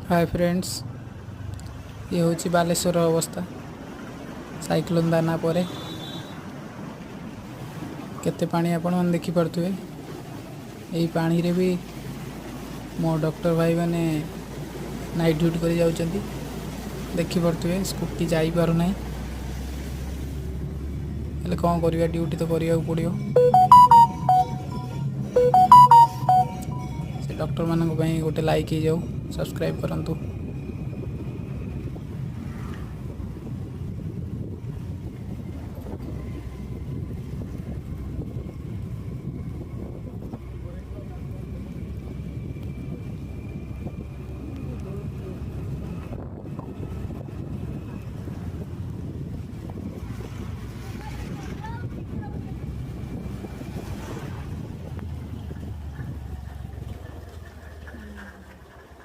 Hi friends, ये हूँ बालेश्वर अवस्था साइक्लोन दाना पर केते पानी आपण मैंने देखिपे। यही पानी रे भी मो डॉक्टर भाई मैंने नाइट ड्यूटी कर जाउछंती। देखिपे स्कूटी जाई पारु नाही, हेले कौन करिया, ड्यूटी तो करिया पड़ियो। से डॉक्टर मानक गोटे लाइक ही जाऊ, सब्सक्राइब करंतु।